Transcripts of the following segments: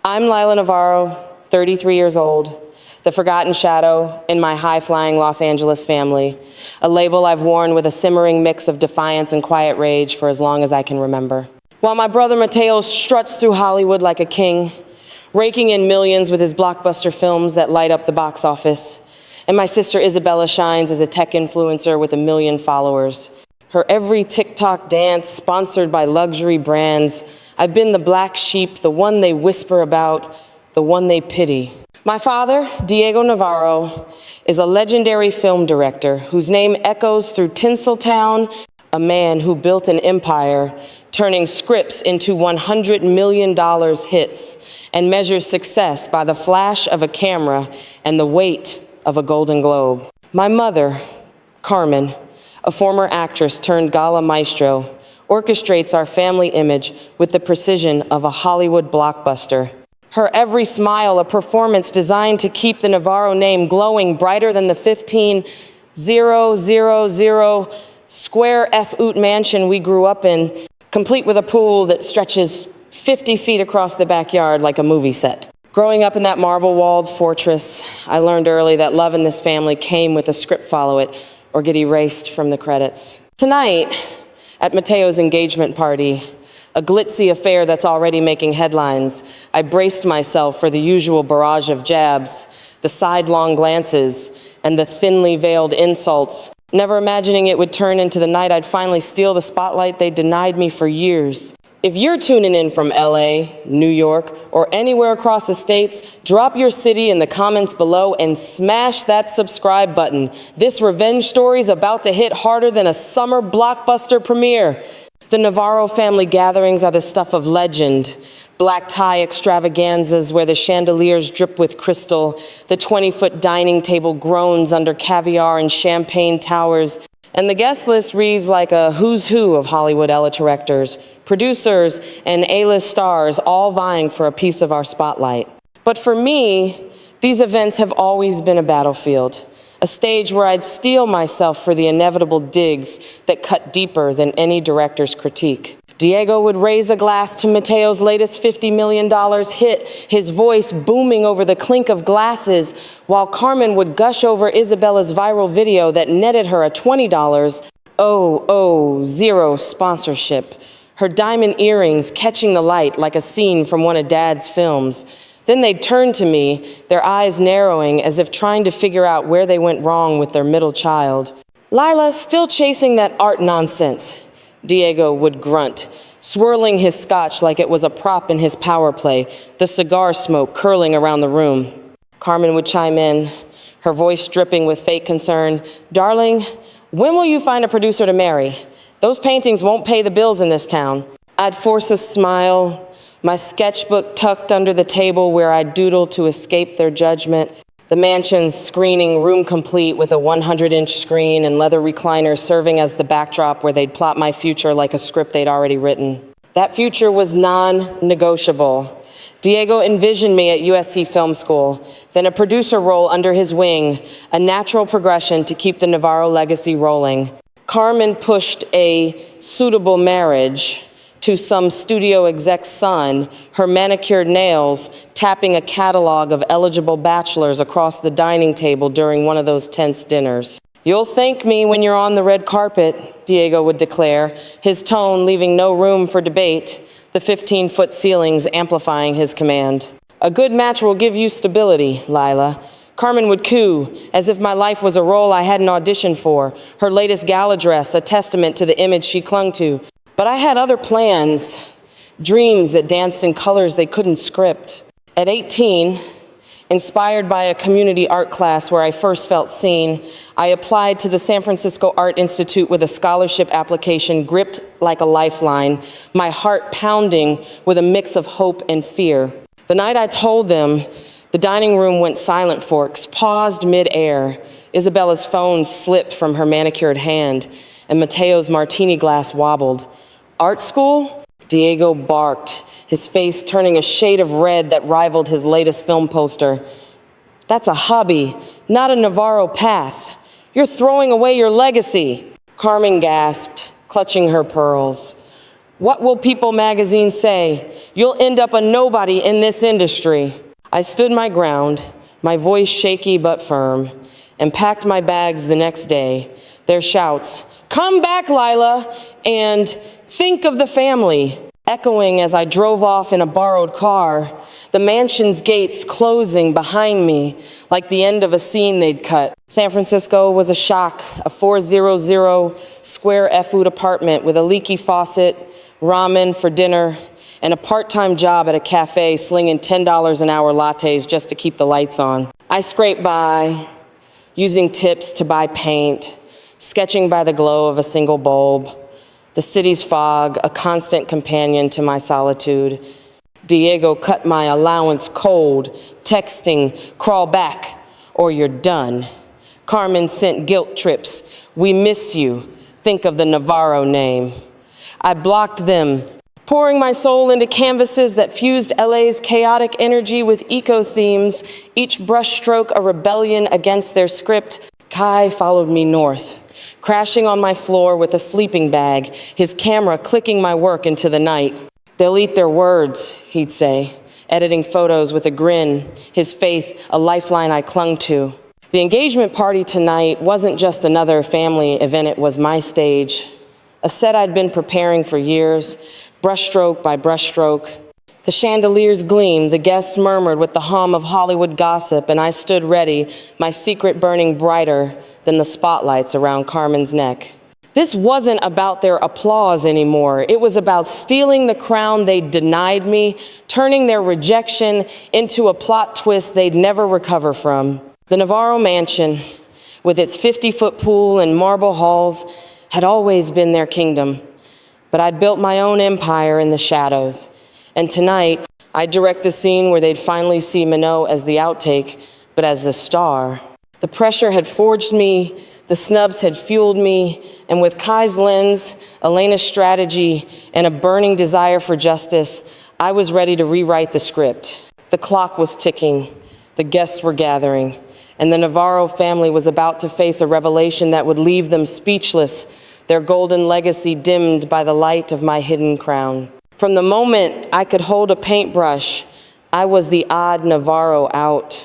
I'm Lila Navarro, 33 years old, the forgotten shadow in my high-flying Los Angeles family, a label I've worn with a simmering mix of defiance and quiet rage for as long as I can remember. While my brother Mateo struts through Hollywood like a king, raking in millions with his blockbuster films that light up the box office, and my sister Isabella shines as a tech influencer with 1 million followers. Her every TikTok dance sponsored by luxury brands. I've been the black sheep, the one they whisper about, the one they pity. My father, Diego Navarro, is a legendary film director whose name echoes through Tinseltown, a man who built an empire, turning scripts into $100 million hits, and measures success by the flash of a camera and the weight of a Golden Globe. My mother, Carmen, a former actress turned gala maestro, orchestrates our family image with the precision of a Hollywood blockbuster. Her every smile a performance designed to keep the Navarro name glowing brighter than the 15,000 square F-oot mansion we grew up in, complete with a pool that stretches 50 feet across the backyard like a movie set. Growing up in that marble-walled fortress, I learned early that love in this family came with a script follow it or get erased from the credits. Tonight, at Mateo's engagement party, a glitzy affair that's already making headlines, I braced myself for the usual barrage of jabs, the sidelong glances, and the thinly veiled insults, never imagining it would turn into the night I'd finally steal the spotlight they denied me for years. If you're tuning in from LA, New York, or anywhere across the states, drop your city in the comments below and smash that subscribe button. This revenge story's about to hit harder than a summer blockbuster premiere. The Navarro family gatherings are the stuff of legend. Black tie extravaganzas where the chandeliers drip with crystal, the 20-foot dining table groans under caviar and champagne towers, and the guest list reads like a who's who of Hollywood Ella directors, producers, and A-list stars all vying for a piece of our spotlight. But for me, these events have always been a battlefield, a stage where I'd steel myself for the inevitable digs that cut deeper than any director's critique. Diego would raise a glass to Mateo's latest $50 million hit, his voice booming over the clink of glasses, while Carmen would gush over Isabella's viral video that netted her a $20 sponsorship, her diamond earrings catching the light like a scene from one of Dad's films. Then they'd turn to me, their eyes narrowing as if trying to figure out where they went wrong with their middle child. Lila, still chasing that art nonsense, Diego would grunt, swirling his scotch like it was a prop in his power play, the cigar smoke curling around the room. Carmen would chime in, her voice dripping with fake concern. Darling, when will you find a producer to marry? Those paintings won't pay the bills in this town. I'd force a smile, my sketchbook tucked under the table where I doodled to escape their judgment. The mansion's screening room complete with a 100-inch screen and leather recliners serving as the backdrop where they'd plot my future like a script they'd already written. That future was non-negotiable. Diego envisioned me at USC Film School, then a producer role under his wing, a natural progression to keep the Navarro legacy rolling. Carmen pushed a suitable marriage to some studio exec's son, her manicured nails tapping a catalog of eligible bachelors across the dining table during one of those tense dinners. You'll thank me when you're on the red carpet, Diego would declare, his tone leaving no room for debate, the 15-foot ceilings amplifying his command. A good match will give you stability, Lila. Carmen would coo, as if my life was a role I hadn't auditioned for, her latest gala dress a testament to the image she clung to. But I had other plans, dreams that danced in colors they couldn't script. At 18, inspired by a community art class where I first felt seen, I applied to the San Francisco Art Institute with a scholarship application gripped like a lifeline, my heart pounding with a mix of hope and fear. The night I told them, the dining room went silent forks, paused mid-air. Isabella's phone slipped from her manicured hand, and Mateo's martini glass wobbled. Art school? Diego barked, his face turning a shade of red that rivaled his latest film poster. That's a hobby, not a Navarro path. You're throwing away your legacy. Carmen gasped, clutching her pearls. What will People magazine say? You'll end up a nobody in this industry. I stood my ground, my voice shaky but firm, and packed my bags the next day. Their shouts, "Come back, Lila," and "Think of the family," echoing as I drove off in a borrowed car, the mansion's gates closing behind me like the end of a scene they'd cut. San Francisco was a shock, a 400 square F-food apartment with a leaky faucet, ramen for dinner, and a part-time job at a cafe slinging $10 an hour lattes just to keep the lights on. I scraped by, using tips to buy paint, sketching by the glow of a single bulb. The city's fog, a constant companion to my solitude. Diego cut my allowance cold, texting, "Crawl back or you're done." Carmen sent guilt trips, "We miss you, think of the Navarro name." I blocked them, pouring my soul into canvases that fused LA's chaotic energy with eco themes, each brushstroke a rebellion against their script. Kai followed me north, crashing on my floor with a sleeping bag, his camera clicking my work into the night. "They'll eat their words," he'd say, editing photos with a grin, his faith a lifeline I clung to. The engagement party tonight wasn't just another family event, it was my stage. A set I'd been preparing for years, brushstroke by brushstroke. The chandeliers gleamed, the guests murmured with the hum of Hollywood gossip, and I stood ready, my secret burning brighter than the spotlights around Carmen's neck. This wasn't about their applause anymore. It was about stealing the crown they'd denied me, turning their rejection into a plot twist they'd never recover from. The Navarro mansion, with its 50-foot pool and marble halls, had always been their kingdom. But I'd built my own empire in the shadows. And tonight, I'd direct the scene where they'd finally see Minot as the outtake, but as the star. The pressure had forged me, the snubs had fueled me, and with Kai's lens, Elena's strategy, and a burning desire for justice, I was ready to rewrite the script. The clock was ticking, the guests were gathering, and the Navarro family was about to face a revelation that would leave them speechless, their golden legacy dimmed by the light of my hidden crown. From the moment I could hold a paintbrush, I was the odd Navarro out.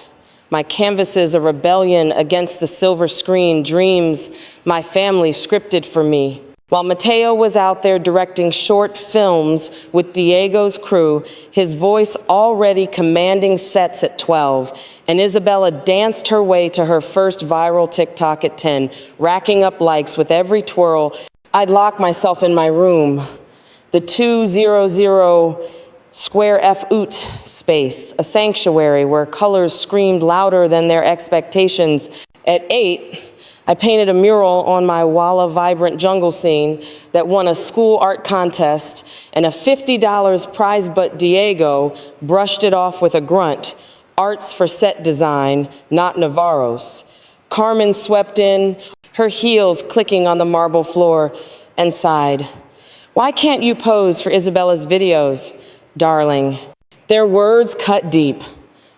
My canvases a rebellion against the silver screen, dreams my family scripted for me. While Mateo was out there directing short films with Diego's crew, his voice already commanding sets at 12, and Isabella danced her way to her first viral TikTok at 10, racking up likes with every twirl, I'd lock myself in my room, the 200 square F-oot space, a sanctuary where colors screamed louder than their expectations. At 8, I painted a mural on my Walla vibrant jungle scene that won a school art contest, and a $50 prize, but Diego brushed it off with a grunt. Arts for set design, not Navarro's. Carmen swept in, her heels clicking on the marble floor, and sighed. "Why can't you pose for Isabella's videos, darling?" Their words cut deep.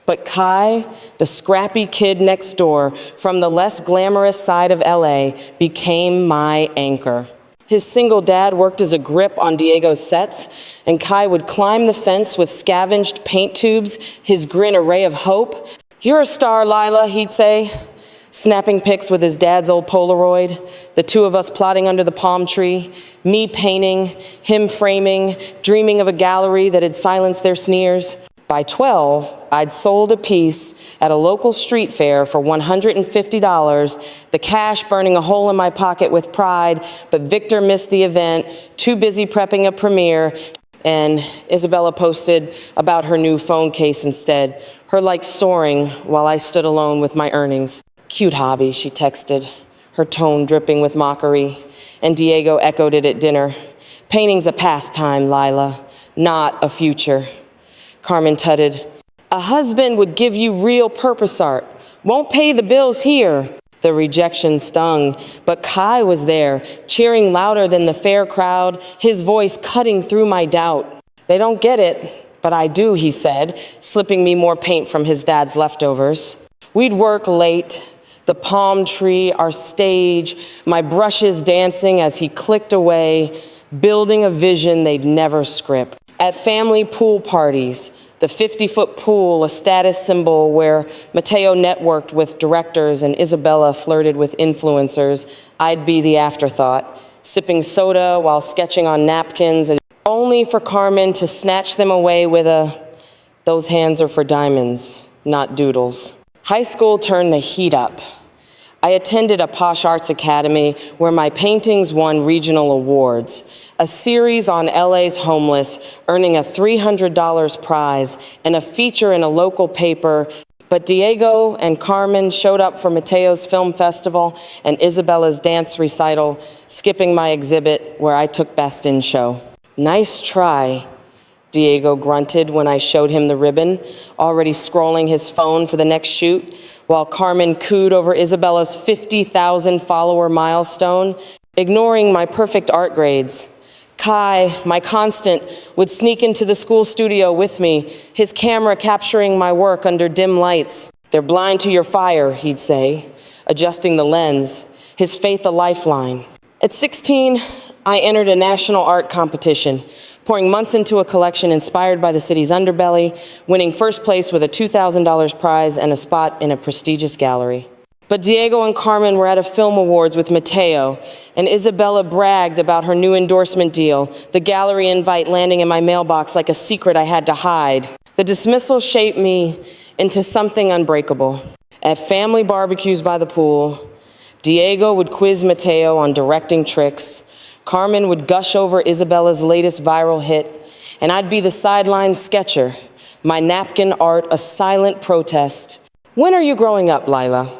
But Kai, the scrappy kid next door from the less glamorous side of LA, became my anchor. His single dad worked as a grip on Diego's sets, and Kai would climb the fence with scavenged paint tubes, his grin a ray of hope. "You're a star, Lila," he'd say, snapping pics with his dad's old Polaroid, the two of us plotting under the palm tree, me painting, him framing, dreaming of a gallery that had silenced their sneers. By 12, I'd sold a piece at a local street fair for $150, the cash burning a hole in my pocket with pride, but Victor missed the event, too busy prepping a premiere, and Isabella posted about her new phone case instead, her likes soaring while I stood alone with my earnings. "Cute hobby," she texted, her tone dripping with mockery, and Diego echoed it at dinner. "Painting's a pastime, Lila, not a future." Carmen tutted, "A husband would give you real purpose art. Won't pay the bills here." The rejection stung, but Kai was there, cheering louder than the fair crowd, his voice cutting through my doubt. "They don't get it, but I do," he said, slipping me more paint from his dad's leftovers. We'd work late, the palm tree, our stage, my brushes dancing as he clicked away, building a vision they'd never script. At family pool parties, the 50-foot pool, a status symbol where Mateo networked with directors and Isabella flirted with influencers, I'd be the afterthought, sipping soda while sketching on napkins, only for Carmen to snatch them away with "those hands are for diamonds, not doodles." High school turned the heat up. I attended a posh arts academy where my paintings won regional awards, a series on LA's homeless, earning a $300 prize, and a feature in a local paper. But Diego and Carmen showed up for Mateo's film festival and Isabella's dance recital, skipping my exhibit where I took Best in Show. "Nice try," Diego grunted when I showed him the ribbon, already scrolling his phone for the next shoot, while Carmen cooed over Isabella's 50,000 follower milestone, ignoring my perfect art grades. Kai, my constant, would sneak into the school studio with me, his camera capturing my work under dim lights. "They're blind to your fire," he'd say, adjusting the lens, his faith a lifeline. At 16, I entered a national art competition, pouring months into a collection inspired by the city's underbelly, winning first place with a $2,000 prize and a spot in a prestigious gallery. But Diego and Carmen were at a film awards with Mateo, and Isabella bragged about her new endorsement deal, the gallery invite landing in my mailbox like a secret I had to hide. The dismissal shaped me into something unbreakable. At family barbecues by the pool, Diego would quiz Mateo on directing tricks, Carmen would gush over Isabella's latest viral hit, and I'd be the sideline sketcher, my napkin art a silent protest. "When are you growing up, Lila?"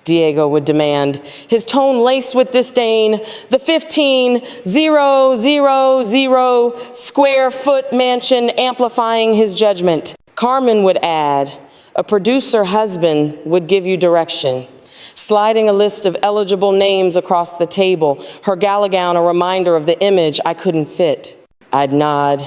Diego would demand, his tone laced with disdain, the 15,000 square foot mansion amplifying his judgment. Carmen would add, a producer husband would give you direction, sliding a list of eligible names across the table, her gala gown a reminder of the image I couldn't fit. I'd nod,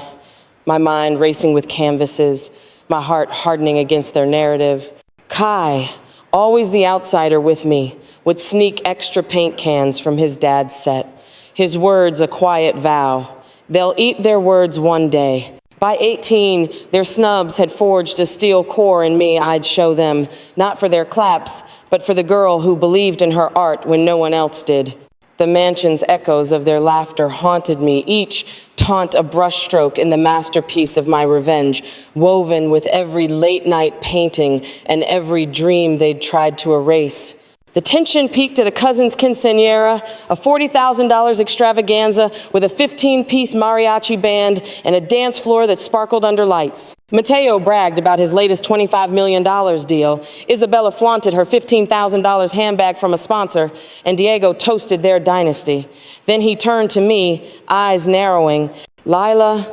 my mind racing with canvases, my heart hardening against their narrative. Kai, always the outsider with me, would sneak extra paint cans from his dad's set, his words a quiet vow. They'll eat their words one day. By 18, their snubs had forged a steel core in me I'd show them, not for their claps, but for the girl who believed in her art when no one else did. The mansion's echoes of their laughter haunted me, each taunt a brushstroke in the masterpiece of my revenge, woven with every late-night painting and every dream they'd tried to erase. The tension peaked at a cousin's quinceañera, a $40,000 extravaganza with a 15-piece mariachi band and a dance floor that sparkled under lights. Mateo bragged about his latest $25 million deal. Isabella flaunted her $15,000 handbag from a sponsor, and Diego toasted their dynasty. Then he turned to me, eyes narrowing. "Lila,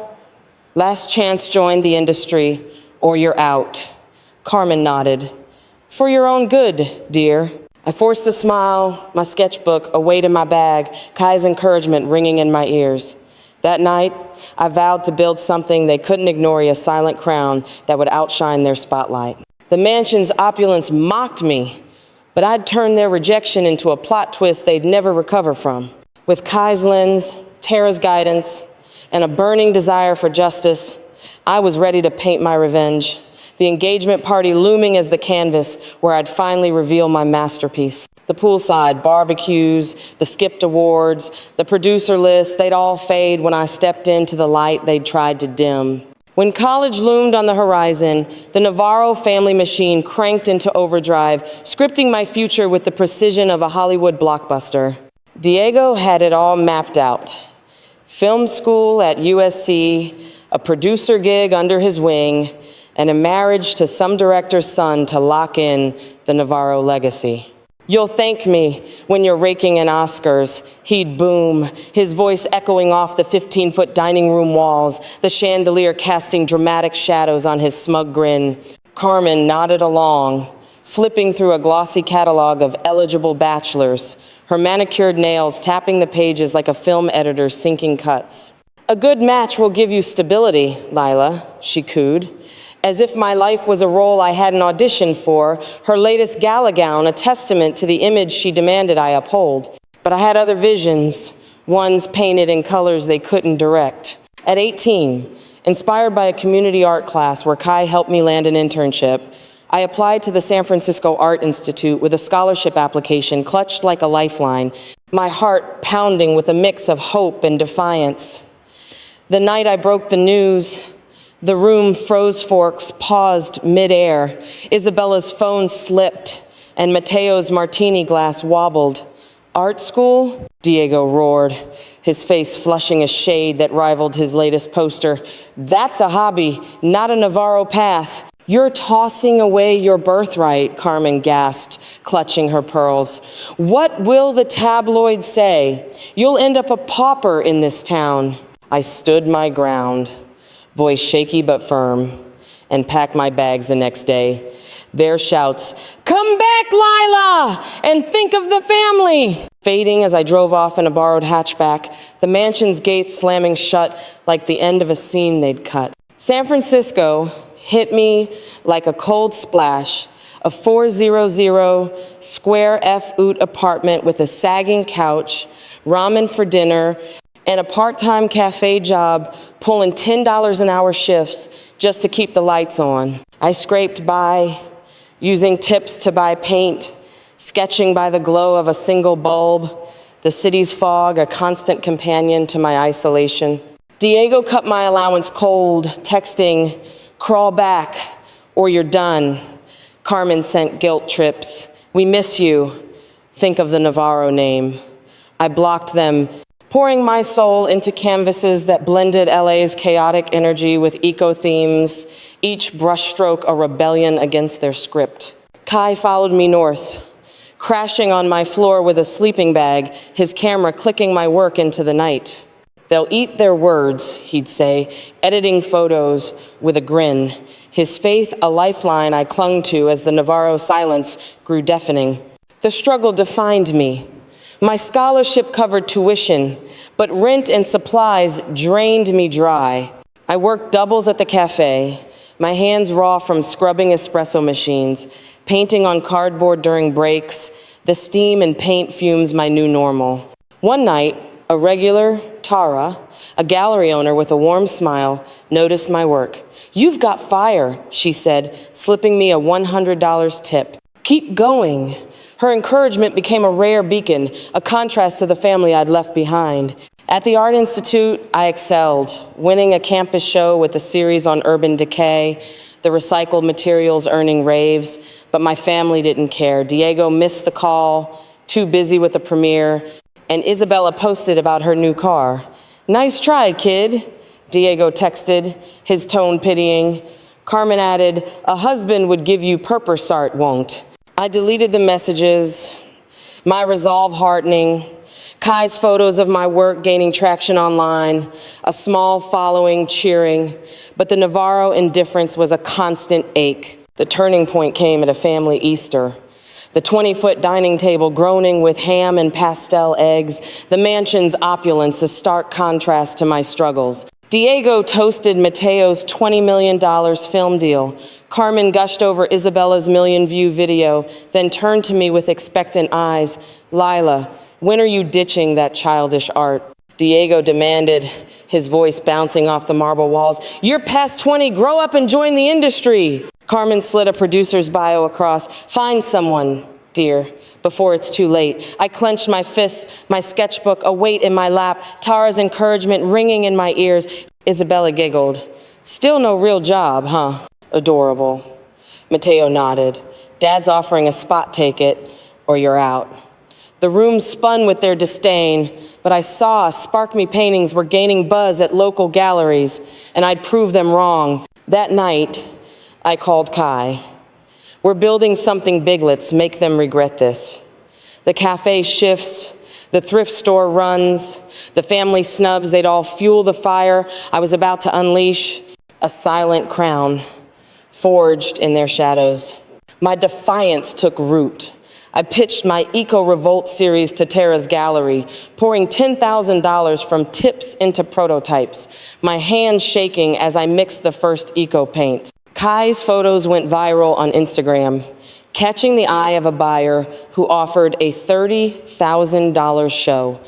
last chance join the industry, or you're out." Carmen nodded. "For your own good, dear." I forced a smile, my sketchbook away to my bag, Kai's encouragement ringing in my ears. That night, I vowed to build something they couldn't ignore, a silent crown that would outshine their spotlight. The mansion's opulence mocked me, but I'd turned their rejection into a plot twist they'd never recover from. With Kai's lens, Tara's guidance, and a burning desire for justice, I was ready to paint my revenge. The engagement party looming as the canvas where I'd finally reveal my masterpiece. The poolside barbecues, the skipped awards, the producer list, they'd all fade when I stepped into the light they'd tried to dim. When college loomed on the horizon, the Navarro family machine cranked into overdrive, scripting my future with the precision of a Hollywood blockbuster. Diego had it all mapped out. Film school at USC, a producer gig under his wing, and a marriage to some director's son to lock in the Navarro legacy. "You'll thank me when you're raking in Oscars," he'd boom, his voice echoing off the 15-foot dining room walls, the chandelier casting dramatic shadows on his smug grin. Carmen nodded along, flipping through a glossy catalog of eligible bachelors, her manicured nails tapping the pages like a film editor syncing cuts. "A good match will give you stability, Lila," she cooed. As if my life was a role I hadn't auditioned for, her latest gala gown a testament to the image she demanded I uphold. But I had other visions, ones painted in colors they couldn't direct. At 18, inspired by a community art class where Kai helped me land an internship, I applied to the San Francisco Art Institute with a scholarship application clutched like a lifeline, my heart pounding with a mix of hope and defiance. The night I broke the news, the room froze forks, paused midair. Isabella's phone slipped, and Mateo's martini glass wobbled. Art school? Diego roared, his face flushing a shade that rivaled his latest poster. That's a hobby, not a Navarro path. You're tossing away your birthright, Carmen gasped, clutching her pearls. What will the tabloids say? You'll end up a pauper in this town. I stood my ground, voice shaky but firm, and packed my bags the next day. Their shouts, "Come back, Lila, and think of the family!" fading as I drove off in a borrowed hatchback, the mansion's gates slamming shut like the end of a scene they'd cut. San Francisco hit me like a cold splash, a 400 square F-oot apartment with a sagging couch, ramen for dinner, and a part-time cafe job pulling $10 an hour shifts just to keep the lights on. I scraped by, using tips to buy paint, sketching by the glow of a single bulb, the city's fog a constant companion to my isolation. Diego cut my allowance cold, texting, "Crawl back, or you're done." Carmen sent guilt trips. "We miss you. Think of the Navarro name." I blocked them, pouring my soul into canvases that blended LA's chaotic energy with eco themes, each brushstroke a rebellion against their script. Kai followed me north, crashing on my floor with a sleeping bag, his camera clicking my work into the night. "They'll eat their words," he'd say, editing photos with a grin, his faith a lifeline I clung to as the Navarro silence grew deafening. The struggle defined me. My scholarship covered tuition, but rent and supplies drained me dry. I worked doubles at the cafe, my hands raw from scrubbing espresso machines, painting on cardboard during breaks, the steam and paint fumes my new normal. One night, a regular, Tara, a gallery owner with a warm smile, noticed my work. "You've got fire," she said, slipping me a $100 tip. "Keep going." Her encouragement became a rare beacon, a contrast to the family I'd left behind. At the Art Institute, I excelled, winning a campus show with a series on urban decay, the recycled materials earning raves, but my family didn't care. Diego missed the call, too busy with the premiere, and Isabella posted about her new car. "Nice try, kid," Diego texted, his tone pitying. Carmen added, "A husband would give you Perpersart, won't?" I deleted the messages, my resolve hardening, Kai's photos of my work gaining traction online, a small following cheering, but the Navarro indifference was a constant ache. The turning point came at a family Easter. The 20-foot dining table groaning with ham and pastel eggs, the mansion's opulence a stark contrast to my struggles. Diego toasted Mateo's $20 million film deal. Carmen gushed over Isabella's million-view video, then turned to me with expectant eyes. "Lila, when are you ditching that childish art?" Diego demanded, his voice bouncing off the marble walls. "You're past 20, grow up and join the industry." Carmen slid a producer's bio across. "Find someone, dear, before it's too late." I clenched my fists, my sketchbook a weight in my lap, Tara's encouragement ringing in my ears. Isabella giggled. "Still no real job, huh? Adorable." Mateo nodded. "Dad's offering a spot ticket, or you're out." The room spun with their disdain, but I saw Spark Me paintings were gaining buzz at local galleries, and I'd prove them wrong. That night, I called Kai. "We're building something big, let's make them regret this." The cafe shifts, the thrift store runs, the family snubs, they'd all fuel the fire I was about to unleash. A silent crown, forged in their shadows. My defiance took root. I pitched my Eco-Revolt series to Tara's gallery, pouring $10,000 from tips into prototypes, my hands shaking as I mixed the first eco paint. Kai's photos went viral on Instagram, catching the eye of a buyer who offered a $30,000 show.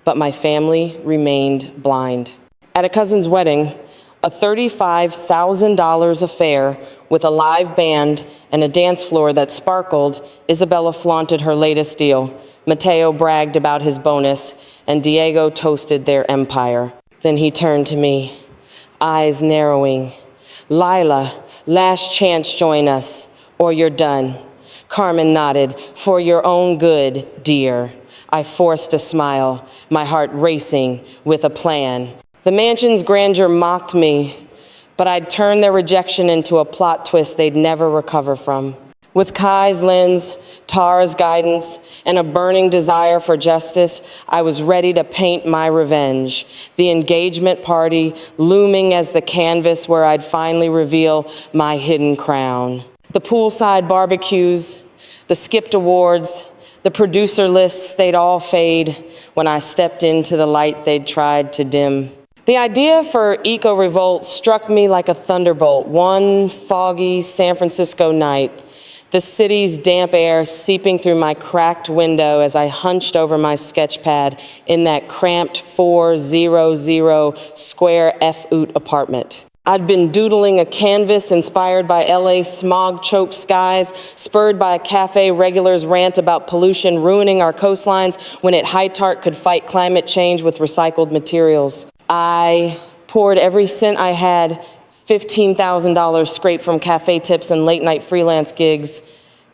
but my family remained blind. At a cousin's wedding, a $35,000 affair with a live band and a dance floor that sparkled, Isabella flaunted her latest deal. Mateo bragged about his bonus, and Diego toasted their empire. Then he turned to me, eyes narrowing. "Lila, last chance, join us, or you're done." Carmen nodded. "For your own good, dear." I forced a smile, my heart racing with a plan. The mansion's grandeur mocked me, but I'd turned their rejection into a plot twist they'd never recover from. With Kai's lens, Tara's guidance, and a burning desire for justice, I was ready to paint my revenge. The engagement party looming as the canvas where I'd finally reveal my hidden crown. The poolside barbecues, the skipped awards, the producer lists, they'd all fade when I stepped into the light they'd tried to dim. The idea for Eco Revolt struck me like a thunderbolt one foggy San Francisco night, the city's damp air seeping through my cracked window as I hunched over my sketch pad in that cramped 400 square F-oot apartment. I'd been doodling a canvas inspired by LA's smog-choked skies, spurred by a cafe regular's rant about pollution ruining our coastlines when it high-tart could fight climate change with recycled materials. I poured every cent I had, $15,000 scraped from cafe tips and late-night freelance gigs,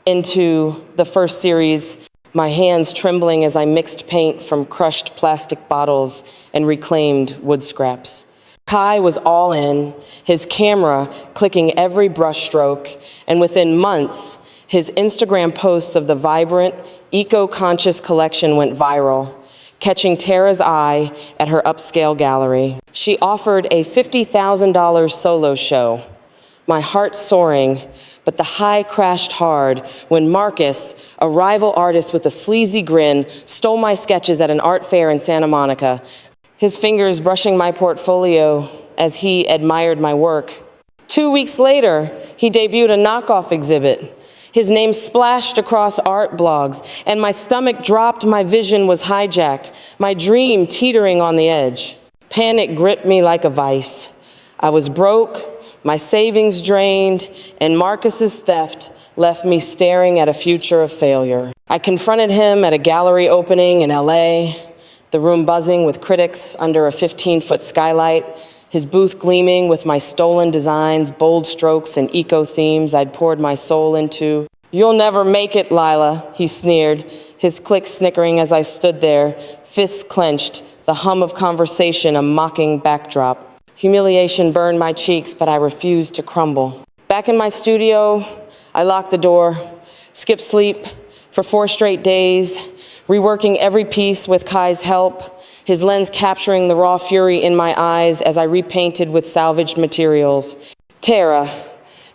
into the first series, my hands trembling as I mixed paint from crushed plastic bottles and reclaimed wood scraps. Kai was all in, his camera clicking every brushstroke, and within months, his Instagram posts of the vibrant, eco-conscious collection went viral, catching Tara's eye at her upscale gallery. She offered a $50,000 solo show, my heart soaring, but the high crashed hard when Marcus, a rival artist with a sleazy grin, stole my sketches at an art fair in Santa Monica, his fingers brushing my portfolio as he admired my work. 2 weeks later, he debuted a knockoff exhibit. His name splashed across art blogs, and my stomach dropped, my vision was hijacked, my dream teetering on the edge. Panic gripped me like a vice. I was broke, my savings drained, and Marcus's theft left me staring at a future of failure. I confronted him at a gallery opening in LA, the room buzzing with critics under a 15-foot skylight, his booth gleaming with my stolen designs, bold strokes, and eco-themes I'd poured my soul into. "You'll never make it, Lila," he sneered, his clique snickering as I stood there, fists clenched, the hum of conversation a mocking backdrop. Humiliation burned my cheeks, but I refused to crumble. Back in my studio, I locked the door, skipped sleep for 4 straight days, reworking every piece with Kai's help, his lens capturing the raw fury in my eyes as I repainted with salvaged materials. Tara,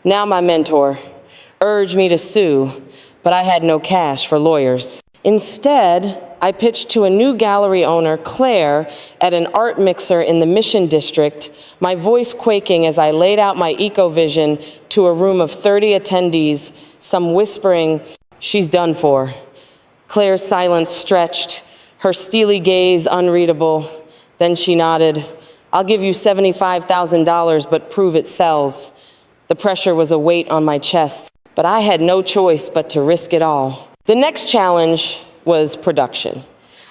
now my mentor, urged me to sue, but I had no cash for lawyers. Instead, I pitched to a new gallery owner, Claire, at an art mixer in the Mission District, my voice quaking as I laid out my eco-vision to a room of 30 attendees, some whispering, "She's done for." Claire's silence stretched, her steely gaze unreadable. Then she nodded. "I'll give you $75,000, but prove it sells." The pressure was a weight on my chest, but I had no choice but to risk it all. The next challenge was production.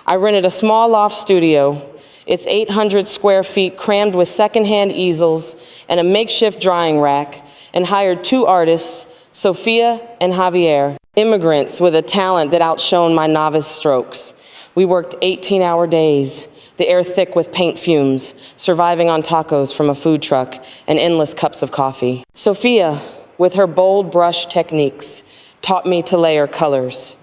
I rented a small loft studio, its 800 square feet crammed with secondhand easels and a makeshift drying rack, and hired 2 artists, Sophia and Javier, immigrants with a talent that outshone my novice strokes. We worked 18-hour days, the air thick with paint fumes, surviving on tacos from a food truck and endless cups of coffee. Sophia, with her bold brush techniques, taught me to layer colors,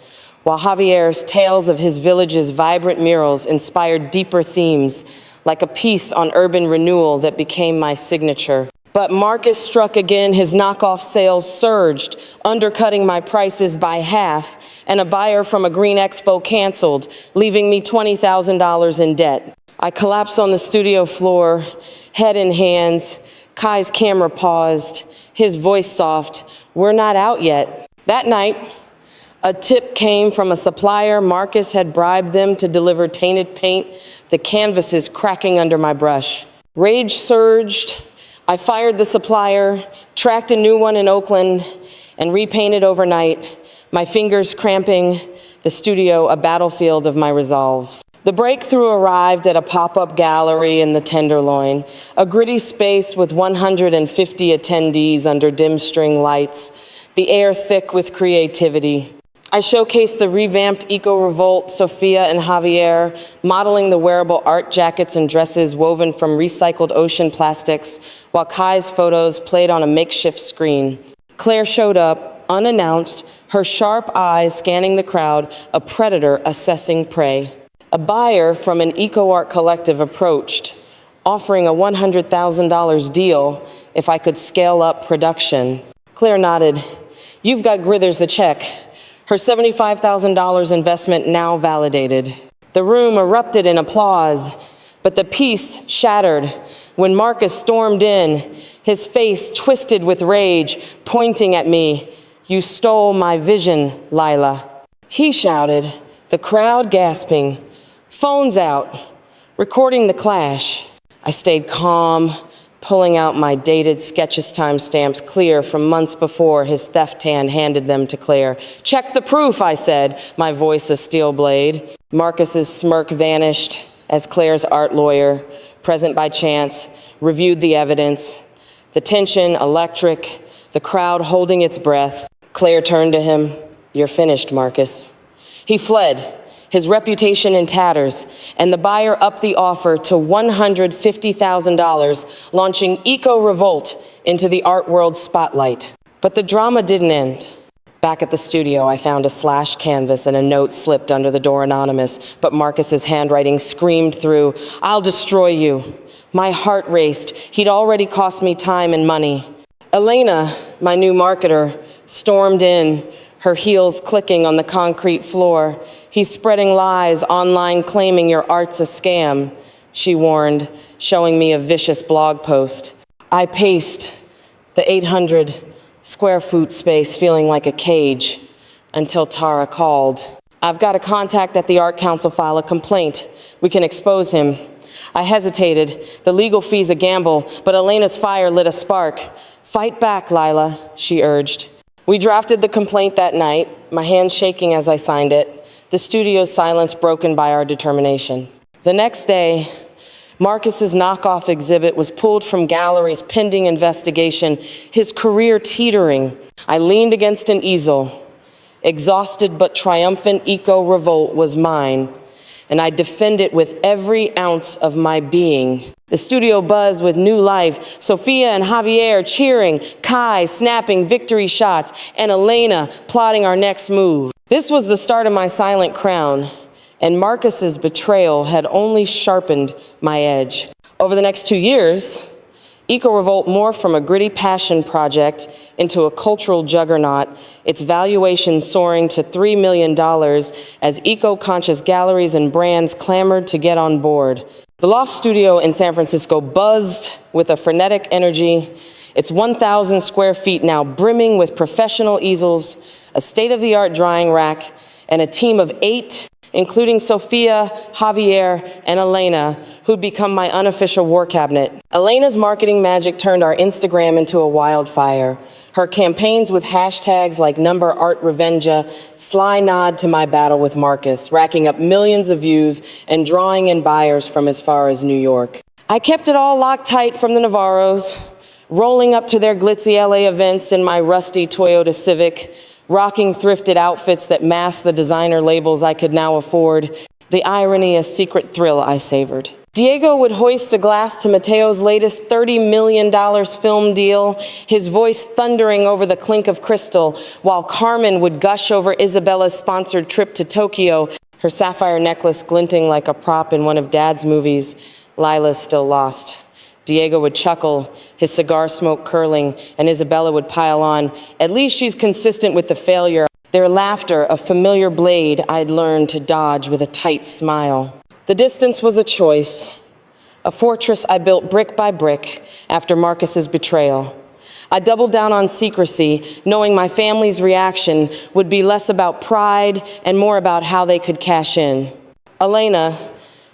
while Javier's tales of his village's vibrant murals inspired deeper themes, like a piece on urban renewal that became my signature. But Marcus struck again, his knockoff sales surged, undercutting my prices by half, and a buyer from a Green Expo canceled, leaving me $20,000 in debt. I collapsed on the studio floor, head in hands. Kai's camera paused, his voice soft. "We're not out yet." That night, A tip came from a supplier. Marcus had bribed them to deliver tainted paint, the canvases cracking under my brush. Rage surged. I fired the supplier, tracked a new one in Oakland, and repainted overnight, my fingers cramping, the studio a battlefield of my resolve. The breakthrough arrived at a pop-up gallery in the Tenderloin, a gritty space with 150 attendees under dim string lights, the air thick with creativity. I showcased the revamped eco-revolt Sophia and Javier, modeling the wearable art jackets and dresses woven from recycled ocean plastics, while Kai's photos played on a makeshift screen. Claire showed up, unannounced, her sharp eyes scanning the crowd, a predator assessing prey. A buyer from an eco-art collective approached, offering a $100,000 deal if I could scale up production. Claire nodded. "You've got Grithers a check." Her $75,000 investment now validated. The room erupted in applause, but the piece shattered when Marcus stormed in, his face twisted with rage, pointing at me. "You stole my vision, Lila." He shouted, the crowd gasping. Phones out, recording the clash. I stayed calm, pulling out my dated Sketches timestamps clear from months before his theft hand handed them to Claire. "Check the proof," I said, my voice a steel blade. Marcus's smirk vanished as Claire's art lawyer, present by chance, reviewed the evidence. The tension electric, the crowd holding its breath. Claire turned to him. "You're finished, Marcus." He fled, his reputation in tatters, and the buyer upped the offer to $150,000, launching Eco Revolt into the art world's spotlight. But the drama didn't end. Back at the studio, I found a slashed canvas and a note slipped under the door anonymous, but Marcus's handwriting screamed through, "I'll destroy you." My heart raced. He'd already cost me time and money. Elena, my new marketer, stormed in, her heels clicking on the concrete floor. "He's spreading lies online claiming your art's a scam," she warned, showing me a vicious blog post. I paced the 800 square foot space feeling like a cage until Tara called. "I've got a contact at the Art Council. File a complaint. We can expose him." I hesitated. The legal fee's a gamble, but Elena's fire lit a spark. "Fight back, Lila," she urged. We drafted the complaint that night, my hands shaking as I signed it, the studio's silence broken by our determination. The next day, Marcus's knockoff exhibit was pulled from galleries pending investigation, his career teetering. I leaned against an easel. Exhausted but triumphant eco-revolt was mine, and I defend it with every ounce of my being. The studio buzzed with new life, Sophia and Javier cheering, Kai snapping victory shots, and Elena plotting our next move. This was the start of my silent crown, and Marcus's betrayal had only sharpened my edge. Over the next 2 years, Eco-Revolt morphed from a gritty passion project into a cultural juggernaut, its valuation soaring to $3 million as eco-conscious galleries and brands clamored to get on board. The Loft Studio in San Francisco buzzed with a frenetic energy, its 1,000 square feet now brimming with professional easels, a state-of-the-art drying rack, and a team of 8, including Sophia, Javier, and Elena, who'd become my unofficial war cabinet. Elena's marketing magic turned our Instagram into a wildfire. Her campaigns with hashtags like #ArtRevenja, sly nod to my battle with Marcus, racking up millions of views and drawing in buyers from as far as New York. I kept it all locked tight from the Navarros, rolling up to their glitzy LA events in my rusty Toyota Civic, rocking thrifted outfits that masked the designer labels I could now afford, the irony a secret thrill I savored. Diego would hoist a glass to Mateo's latest $30 million film deal, his voice thundering over the clink of crystal, while Carmen would gush over Isabella's sponsored trip to Tokyo, her sapphire necklace glinting like a prop in one of Dad's movies. Lila's still lost. Diego would chuckle, his cigar smoke curling, and Isabella would pile on, "At least she's consistent with the failure." Their laughter, a familiar blade I'd learned to dodge with a tight smile. The distance was a choice, a fortress I built brick by brick after Marcus's betrayal. I doubled down on secrecy, knowing my family's reaction would be less about pride and more about how they could cash in. Elena,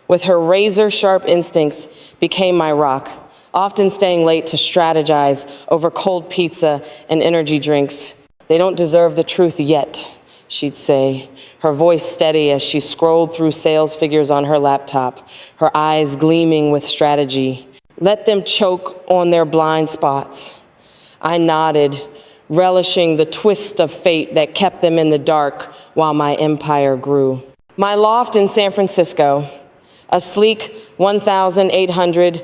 with her razor-sharp instincts, became my rock, often staying late to strategize over cold pizza and energy drinks. "They don't deserve the truth yet," she'd say, her voice steady as she scrolled through sales figures on her laptop, her eyes gleaming with strategy. "Let them choke on their blind spots." I nodded, relishing the twist of fate that kept them in the dark while my empire grew. My loft in San Francisco, a sleek 1,800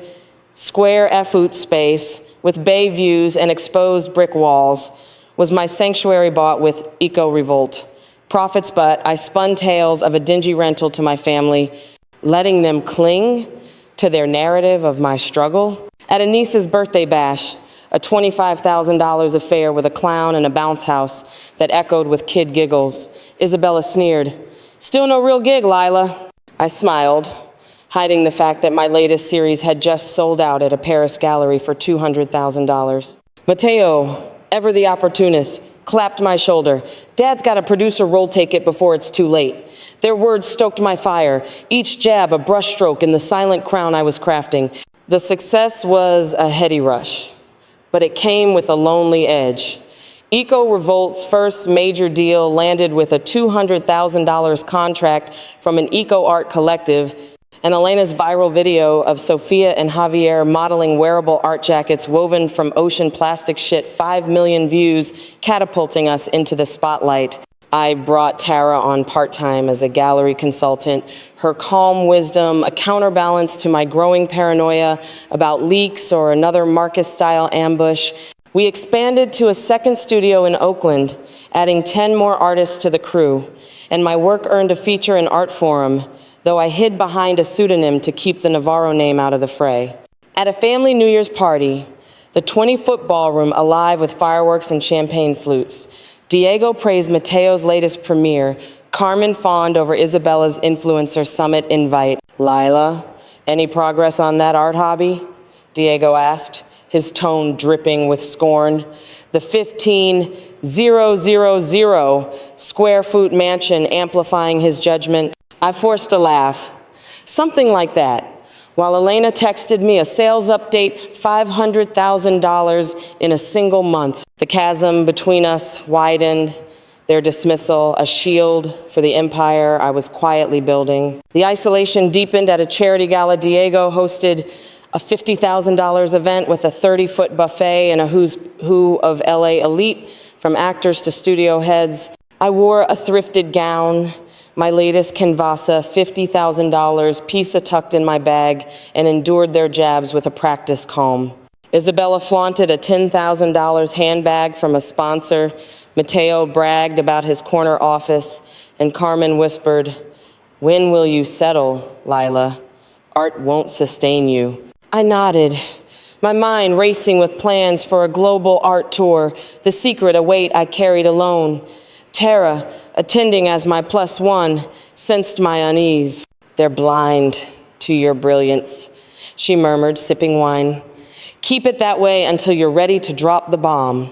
square foot space with bay views and exposed brick walls, was my sanctuary bought with eco-revolt. Profits but, I spun tales of a dingy rental to my family, letting them cling to their narrative of my struggle. At a niece's birthday bash, a $25,000 affair with a clown and a bounce house that echoed with kid giggles, Isabella sneered, "Still no real gig, Lila." I smiled, hiding the fact that my latest series had just sold out at a Paris gallery for $200,000. Mateo, ever the opportunist, clapped my shoulder. "Dad's got a producer roll ticket before it's too late." Their words stoked my fire, each jab a brushstroke in the silent crown I was crafting. The success was a heady rush, but it came with a lonely edge. Eco Revolt's first major deal landed with a $200,000 contract from an eco art collective, and Elena's viral video of Sophia and Javier modeling wearable art jackets woven from ocean plastic shit 5 million views, catapulting us into the spotlight. I brought Tara on part-time as a gallery consultant, her calm wisdom a counterbalance to my growing paranoia about leaks or another Marcus-style ambush. We expanded to a second studio in Oakland, adding 10 more artists to the crew, and my work earned a feature in Art Forum, though I hid behind a pseudonym to keep the Navarro name out of the fray. At a family New Year's party, the 20-foot ballroom alive with fireworks and champagne flutes, Diego praised Mateo's latest premiere, Carmen fawned over Isabella's influencer summit invite. "Lila, any progress on that art hobby?" Diego asked, his tone dripping with scorn. The 15,000 square foot mansion amplifying his judgment. I forced a laugh. Something like that, while Elena texted me a sales update, $500,000 in a single month. The chasm between us widened, their dismissal a shield for the empire I was quietly building. The isolation deepened at a charity gala. Diego hosted a $50,000 event with a 30-foot buffet and a who's who of LA elite, from actors to studio heads. I wore a thrifted gown, my latest Canvasa, $50,000, pizza tucked in my bag, and endured their jabs with a practiced calm. Isabella flaunted a $10,000 handbag from a sponsor. Mateo bragged about his corner office, and Carmen whispered, "When will you settle, Lila? Art won't sustain you." I nodded, my mind racing with plans for a global art tour, the secret a weight I carried alone. Tara, attending as my +1, sensed my unease. "They're blind to your brilliance," she murmured, sipping wine. "Keep it that way until you're ready to drop the bomb."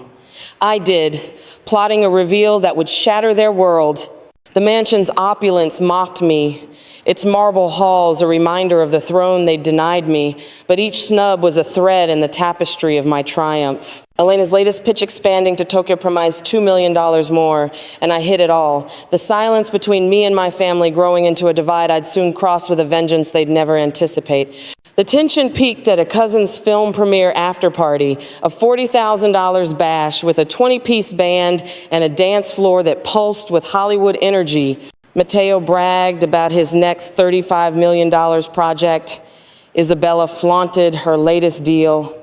I did, plotting a reveal that would shatter their world. The mansion's opulence mocked me, its marble halls a reminder of the throne they'd denied me, but each snub was a thread in the tapestry of my triumph. Elena's latest pitch expanding to Tokyo promised $2 million more, and I hit it all. The silence between me and my family growing into a divide I'd soon cross with a vengeance they'd never anticipate. The tension peaked at a cousin's film premiere after party, a $40,000 bash with a 20-piece band and a dance floor that pulsed with Hollywood energy. Mateo bragged about his next $35 million project. Isabella flaunted her latest deal,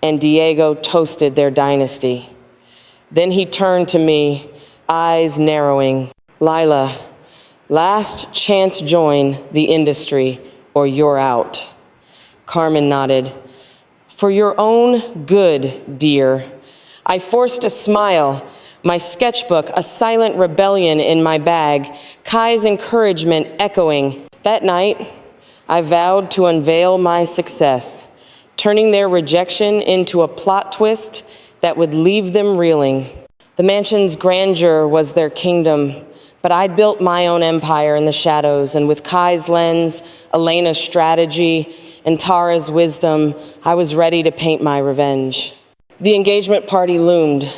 and Diego toasted their dynasty. Then he turned to me, eyes narrowing. "Lila, last chance join the industry or you're out." Carmen nodded. "For your own good, dear." I forced a smile, my sketchbook a silent rebellion in my bag, Kai's encouragement echoing. That night, I vowed to unveil my success, turning their rejection into a plot twist that would leave them reeling. The mansion's grandeur was their kingdom, but I'd built my own empire in the shadows, and with Kai's lens, Elena's strategy, and Tara's wisdom, I was ready to paint my revenge. The engagement party loomed,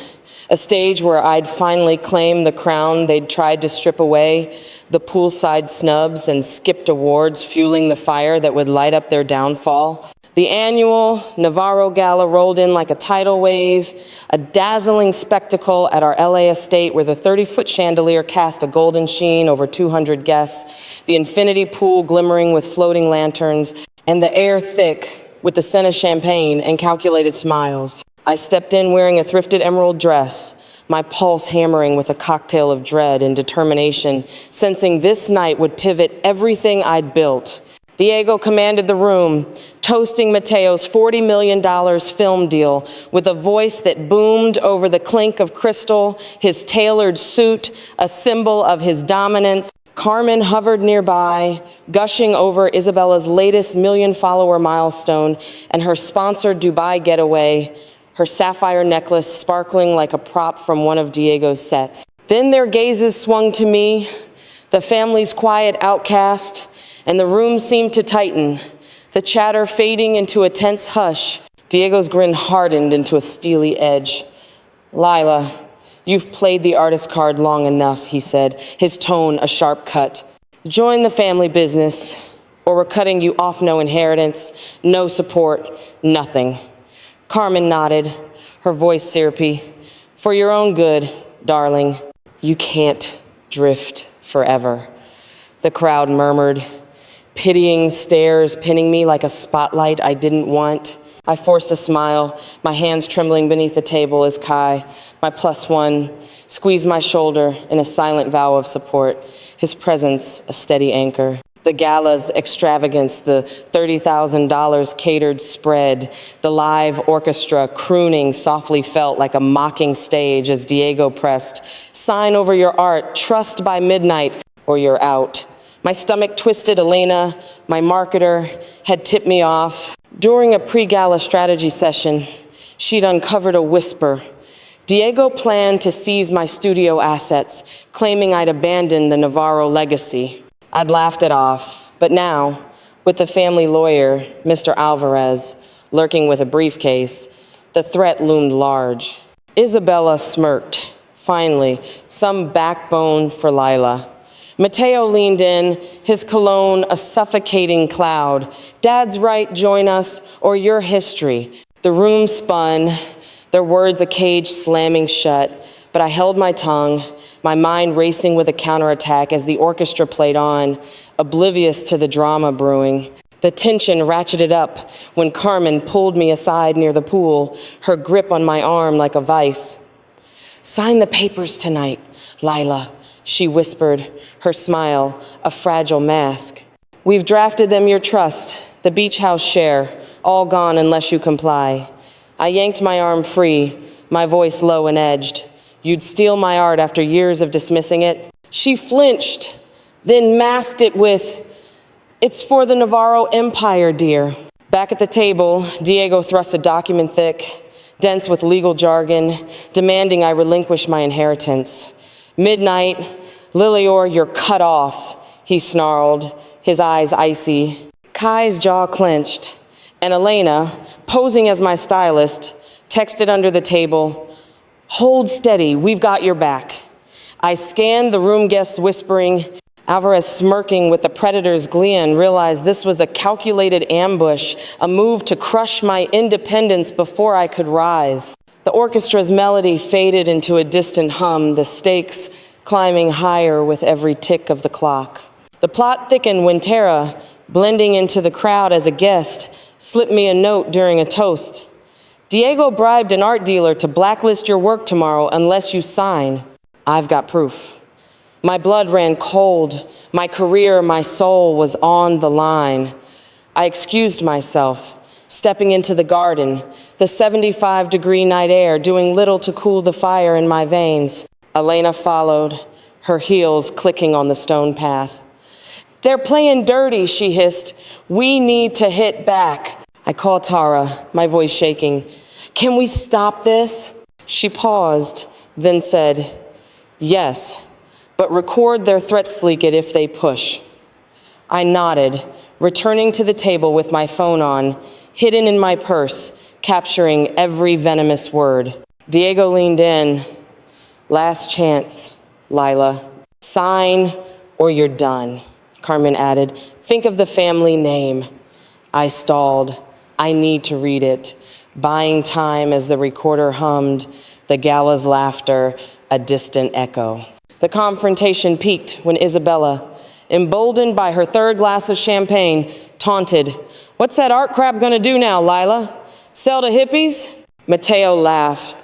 a stage where I'd finally claimed the crown they'd tried to strip away, the poolside snubs and skipped awards fueling the fire that would light up their downfall. The annual Navarro Gala rolled in like a tidal wave, a dazzling spectacle at our LA estate where the 30-foot chandelier cast a golden sheen over 200 guests, the infinity pool glimmering with floating lanterns, and the air thick with the scent of champagne and calculated smiles. I stepped in wearing a thrifted emerald dress, my pulse hammering with a cocktail of dread and determination, sensing this night would pivot everything I'd built. Diego commanded the room, toasting Mateo's $40 million film deal with a voice that boomed over the clink of crystal, his tailored suit, a symbol of his dominance. Carmen hovered nearby, gushing over Isabella's latest million-follower milestone and her sponsored Dubai getaway, her sapphire necklace sparkling like a prop from one of Diego's sets. Then their gazes swung to me, the family's quiet outcast, and the room seemed to tighten, the chatter fading into a tense hush. Diego's grin hardened into a steely edge. "Lila, you've played the artist card long enough," he said, his tone a sharp cut. "Join the family business, or we're cutting you off. No inheritance, no support, nothing." Carmen nodded, her voice syrupy. "For your own good, darling, you can't drift forever." The crowd murmured, pitying stares pinning me like a spotlight I didn't want. I forced a smile, my hands trembling beneath the table as Kai, my +1, squeezed my shoulder in a silent vow of support, his presence a steady anchor. The gala's extravagance, the $30,000 catered spread, the live orchestra crooning softly felt like a mocking stage as Diego pressed, "Sign over your art, trust by midnight, or you're out." My stomach twisted. Elena, my marketer, had tipped me off. During a pre-gala strategy session, she'd uncovered a whisper. Diego planned to seize my studio assets, claiming I'd abandoned the Navarro legacy. I'd laughed it off, but now, with the family lawyer, Mr. Alvarez, lurking with a briefcase, the threat loomed large. Isabella smirked. Finally, some backbone for Lila. Mateo leaned in, his cologne a suffocating cloud. "Dad's right, join us, or your history." The room spun, their words a cage slamming shut, but I held my tongue, my mind racing with a counterattack as the orchestra played on, oblivious to the drama brewing. The tension ratcheted up when Carmen pulled me aside near the pool, her grip on my arm like a vice. "Sign the papers tonight, Lila," she whispered, her smile a fragile mask. "We've drafted them your trust, the beach house share, all gone unless you comply." I yanked my arm free, my voice low and edged. "You'd steal my art after years of dismissing it?" She flinched, then masked it with, "It's for the Navarro Empire, dear." Back at the table, Diego thrust a document thick, dense with legal jargon, demanding I relinquish my inheritance. "Midnight, Lilior, you're cut off," he snarled, his eyes icy. Kai's jaw clenched, and Elena, posing as my stylist, texted under the table, "Hold steady, we've got your back." I scanned the room guests whispering, Alvarez smirking with the predator's glee, and realized this was a calculated ambush, a move to crush my independence before I could rise. The orchestra's melody faded into a distant hum, the stakes climbing higher with every tick of the clock. The plot thickened when Tara, blending into the crowd as a guest, slipped me a note during a toast. "Diego bribed an art dealer to blacklist your work tomorrow unless you sign." I've got proof. My blood ran cold. My career, my soul was on the line. I excused myself, stepping into the garden, the 75-degree night air doing little to cool the fire in my veins. Elena followed, her heels clicking on the stone path. "They're playing dirty," she hissed. "We need to hit back." I called Tara, my voice shaking. Can we stop this? She paused, then said, yes, but record their threats leak it if they push. I nodded, returning to the table with my phone on, hidden in my purse, capturing every venomous word. Diego leaned in. Last chance, Lila. Sign or you're done, Carmen added. Think of the family name. I stalled. I need to read it, buying time as the recorder hummed, the gala's laughter, a distant echo. The confrontation peaked when Isabella, emboldened by her third glass of champagne, taunted, "What's that art crap gonna do now, Lila? Sell to hippies?" Mateo laughed.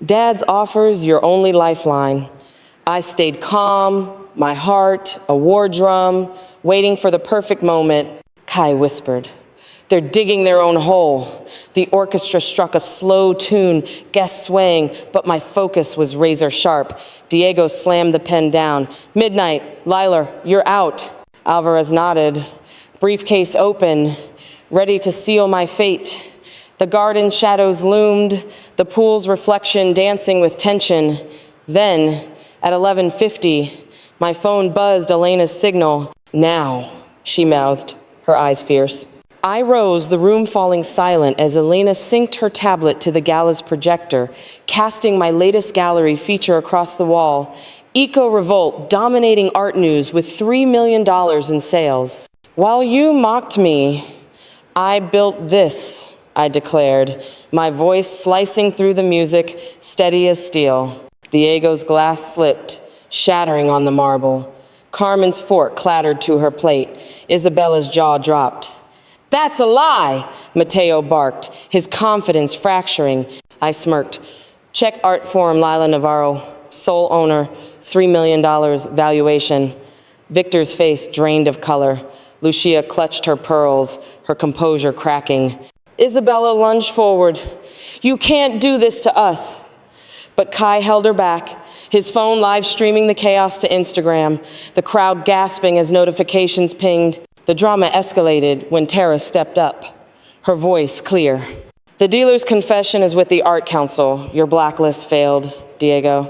Dad's offer's your only lifeline. I stayed calm, my heart a war drum, waiting for the perfect moment. Kai whispered, "They're digging their own hole." The orchestra struck a slow tune, guests swaying, but my focus was razor sharp. Diego slammed the pen down. "Midnight, Lila, you're out." Alvarez nodded, briefcase open, ready to seal my fate. The garden shadows loomed, the pool's reflection dancing with tension. Then, at 11:50, my phone buzzed Elena's signal. "Now," she mouthed, her eyes fierce. I rose, the room falling silent as Elena synced her tablet to the gala's projector, casting my latest gallery feature across the wall. Eco Revolt dominating art news with $3 million in sales. "While you mocked me, I built this," I declared, my voice slicing through the music, steady as steel. Diego's glass slipped, shattering on the marble. Carmen's fork clattered to her plate. Isabella's jaw dropped. "That's a lie," Mateo barked, his confidence fracturing. I smirked. "Check art forum, Lila Navarro, sole owner, $3 million valuation." Victor's face drained of color. Lucia clutched her pearls, her composure cracking. Isabella lunged forward. "You can't do this to us." But Kai held her back, his phone live streaming the chaos to Instagram, the crowd gasping as notifications pinged. The drama escalated when Tara stepped up, her voice clear. "The dealer's confession is with the Art Council. Your blacklist failed, Diego."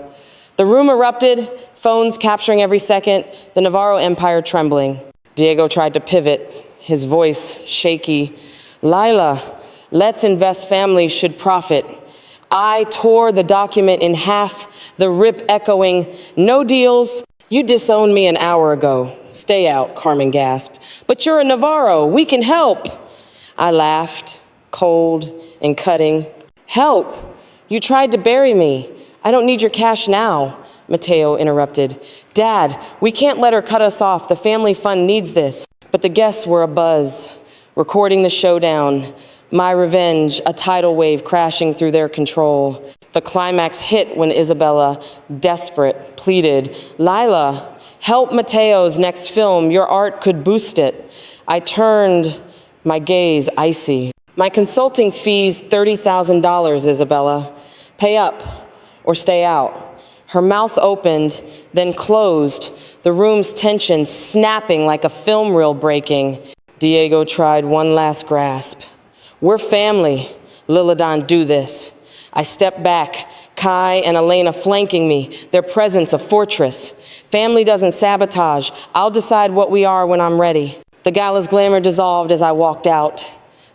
The room erupted, phones capturing every second, the Navarro Empire trembling. Diego tried to pivot, his voice shaky. "Lila, let's invest families should profit." I tore the document in half, the rip echoing, "No deals. You disowned me an hour ago." "Stay out," Carmen gasped. "But you're a Navarro. We can help." I laughed, cold and cutting. "Help? You tried to bury me. I don't need your cash now," Mateo interrupted. "Dad, we can't let her cut us off. The family fund needs this." But the guests were abuzz, recording the showdown. My revenge, a tidal wave crashing through their control. The climax hit when Isabella, desperate, pleaded, "Lila, help Mateo's next film. Your art could boost it." I turned, my gaze icy. "My consulting fee's $30,000, Isabella. Pay up or stay out." Her mouth opened, then closed, the room's tension snapping like a film reel breaking. Diego tried one last grasp. "We're family. Lilidon, do this." I stepped back, Kai and Elena flanking me, their presence a fortress. Family doesn't sabotage. I'll decide what we are when I'm ready. The gala's glamour dissolved as I walked out,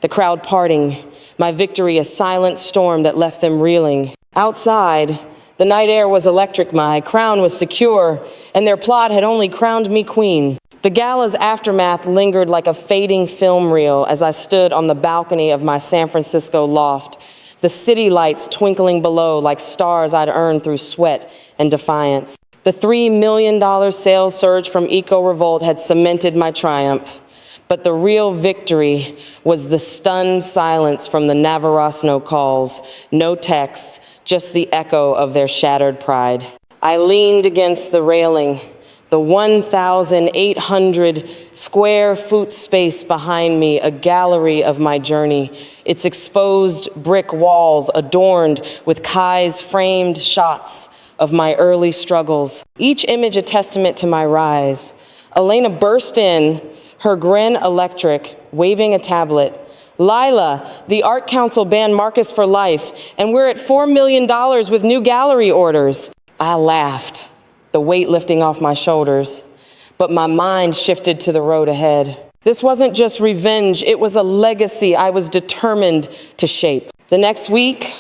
the crowd parting, my victory a silent storm that left them reeling. Outside, the night air was electric, my crown was secure, and their plot had only crowned me queen. The gala's aftermath lingered like a fading film reel as I stood on the balcony of my San Francisco loft, the city lights twinkling below like stars I'd earned through sweat and defiance. The $3 million sales surge from Eco Revolt had cemented my triumph, but the real victory was the stunned silence from the Navarrosno calls, no texts, just the echo of their shattered pride. I leaned against the railing, the 1,800 square foot space behind me, a gallery of my journey, its exposed brick walls adorned with Kai's framed shots of my early struggles, each image a testament to my rise. Elena burst in, her grin electric, waving a tablet. Lila, the Art Council banned Marcus for life, and we're at $4 million with new gallery orders. I laughed, the weight lifting off my shoulders, but my mind shifted to the road ahead. This wasn't just revenge, it was a legacy I was determined to shape. The next week,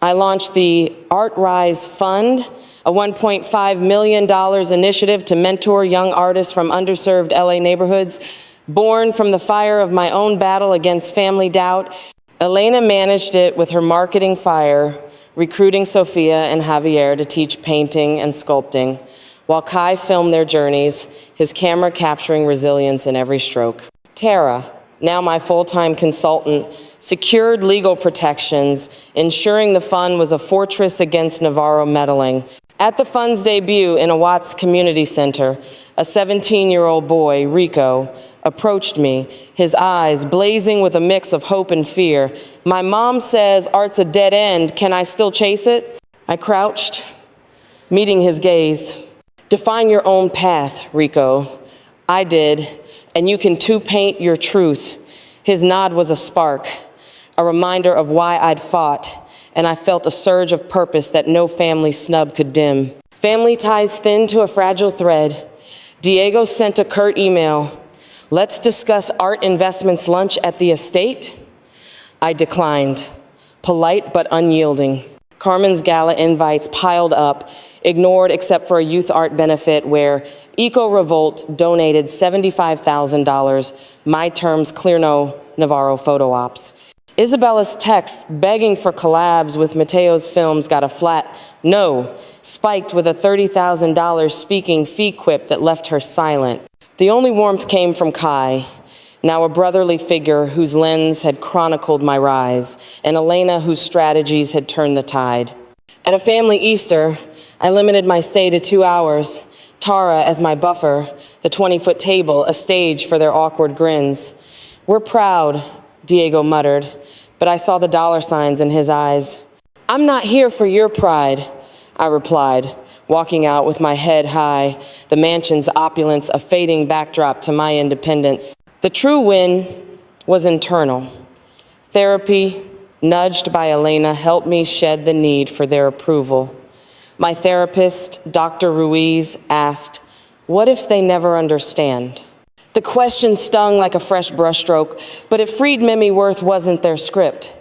I launched the Art Rise Fund, a $1.5 million initiative to mentor young artists from underserved LA neighborhoods. Born from the fire of my own battle against family doubt, Elena managed it with her marketing fire, recruiting Sophia and Javier to teach painting and sculpting, while Kai filmed their journeys, his camera capturing resilience in every stroke. Tara, now my full-time consultant, secured legal protections, ensuring the fund was a fortress against Navarro meddling. At the fund's debut in a Watts Community Center, a 17-year-old boy, Rico, approached me, his eyes blazing with a mix of hope and fear. My mom says art's a dead end. Can I still chase it? I crouched, meeting his gaze. Define your own path, Rico. I did, and you can too paint your truth. His nod was a spark, a reminder of why I'd fought, and I felt a surge of purpose that no family snub could dim. Family ties thin to a fragile thread. Diego sent a curt email. Let's discuss art investments lunch at the estate? I declined, polite but unyielding. Carmen's gala invites piled up, ignored except for a youth art benefit where Eco Revolt donated $75,000, my terms clear no Navarro photo ops. Isabella's text begging for collabs with Mateo's films got a flat no, spiked with a $30,000 speaking fee quip that left her silent. The only warmth came from Kai, now a brotherly figure whose lens had chronicled my rise, and Elena whose strategies had turned the tide. At a family Easter, I limited my stay to 2 hours, Tara as my buffer, the 20-foot table, a stage for their awkward grins. We're proud, Diego muttered, but I saw the dollar signs in his eyes. I'm not here for your pride, I replied, walking out with my head high, the mansion's opulence a fading backdrop to my independence. The true win was internal. Therapy, nudged by Elena, helped me shed the need for their approval. My therapist, Dr. Ruiz, asked, "What if they never understand?" The question stung like a fresh brushstroke, but it freed Mimi Worth wasn't their script.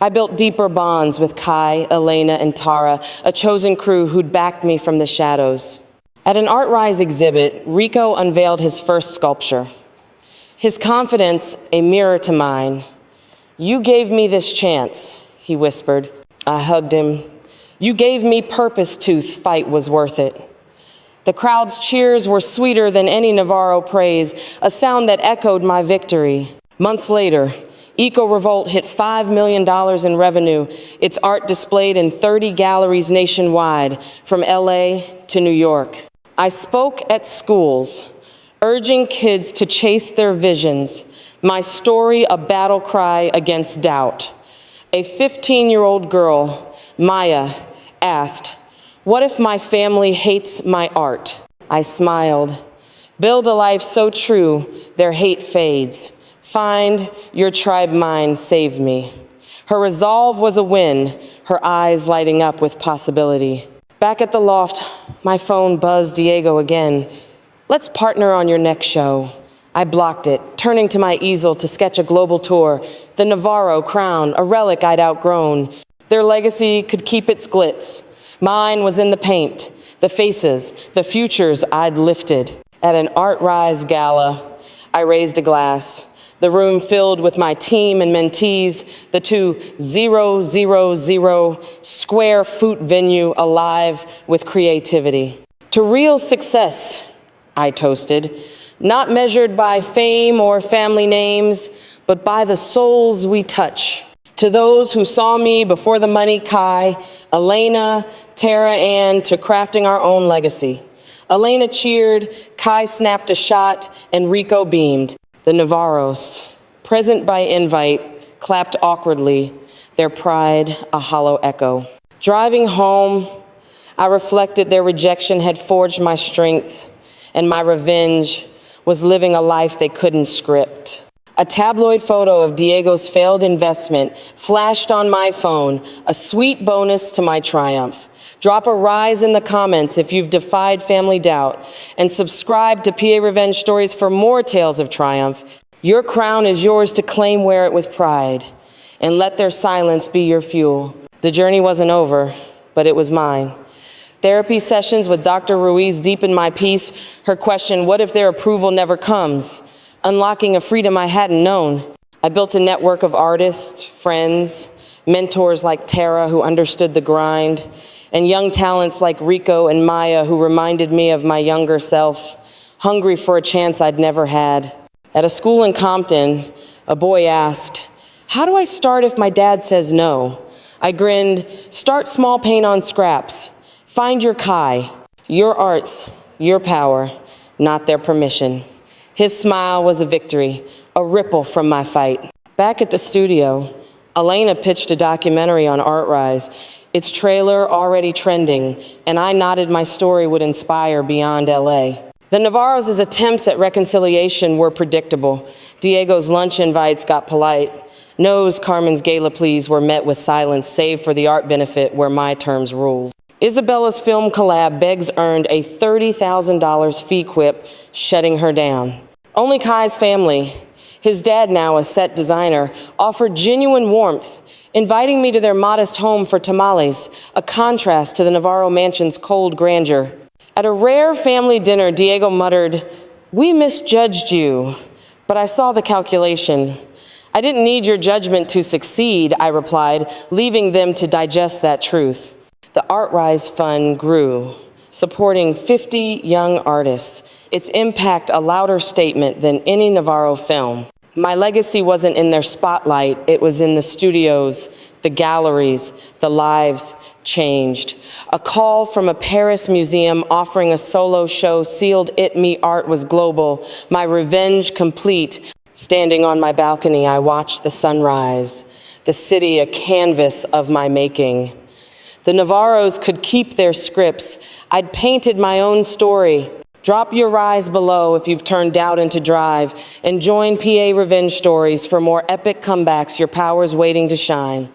I built deeper bonds with Kai, Elena, and Tara, a chosen crew who'd backed me from the shadows. At an Art Rise exhibit, Rico unveiled his first sculpture. His confidence, a mirror to mine. "You gave me this chance," he whispered. I hugged him. "You gave me purpose to fight was worth it." The crowd's cheers were sweeter than any Navarro praise, a sound that echoed my victory. Months later, Eco Revolt hit $5 million in revenue, its art displayed in 30 galleries nationwide, from LA to New York. I spoke at schools, urging kids to chase their visions, my story a battle cry against doubt. A 15-year-old girl, Maya, asked, "What if my family hates my art?" I smiled. Build a life so true, their hate fades. Find your tribe mind saved me. Her resolve was a win, her eyes lighting up with possibility. Back at the loft, my phone buzzed Diego again. "Let's partner on your next show." I blocked it, turning to my easel to sketch a global tour, the Navarro crown, a relic I'd outgrown. Their legacy could keep its glitz. Mine was in the paint, the faces, the futures I'd lifted. At an Art Rise gala, I raised a glass. The room filled with my team and mentees, the 2000 square foot venue alive with creativity. To real success, I toasted, not measured by fame or family names, but by the souls we touch. To those who saw me before the money, Kai, Elena, Tara, and to crafting our own legacy. Elena cheered, Kai snapped a shot, and Rico beamed. The Navarros, present by invite, clapped awkwardly, their pride a hollow echo. Driving home, I reflected their rejection had forged my strength, and my revenge was living a life they couldn't script. A tabloid photo of Diego's failed investment flashed on my phone, a sweet bonus to my triumph. Drop a rise in the comments if you've defied family doubt, and subscribe to PA Revenge Stories for more tales of triumph. Your crown is yours to claim, wear it with pride, and let their silence be your fuel. The journey wasn't over, but it was mine. Therapy sessions with Dr. Ruiz deepened my peace. Her question, what if their approval never comes? Unlocking a freedom I hadn't known. I built a network of artists, friends, mentors like Tara who understood the grind, and young talents like Rico and Maya who reminded me of my younger self, hungry for a chance I'd never had. At a school in Compton, a boy asked, "How do I start if my dad says no?" I grinned, "Start small, paint on scraps. Find your Kai, your arts, your power, not their permission." His smile was a victory, a ripple from my fight. Back at the studio, Elena pitched a documentary on ArtRise, its trailer already trending, and I nodded my story would inspire beyond LA. The Navarros' attempts at reconciliation were predictable. Diego's lunch invites got polite. No's Carmen's gala pleas were met with silence, save for the art benefit where my terms ruled. Isabella's film collab Beggs earned a $30,000 fee quip, shutting her down. Only Kai's family, his dad now a set designer, offered genuine warmth, inviting me to their modest home for tamales, a contrast to the Navarro mansion's cold grandeur. At a rare family dinner, Diego muttered, "We misjudged you," but I saw the calculation. "I didn't need your judgment to succeed," I replied, leaving them to digest that truth. The ArtRise Fund grew, supporting 50 young artists, its impact a louder statement than any Navarro film. My legacy wasn't in their spotlight, it was in the studios, the galleries, the lives changed. A call from a Paris museum offering a solo show sealed It Me art was global, my revenge complete. Standing on my balcony, I watched the sunrise, the city a canvas of my making. The Navarros could keep their scripts. I'd painted my own story. Drop your rise below if you've turned doubt into drive, and join PA Revenge Stories for more epic comebacks, your power's waiting to shine.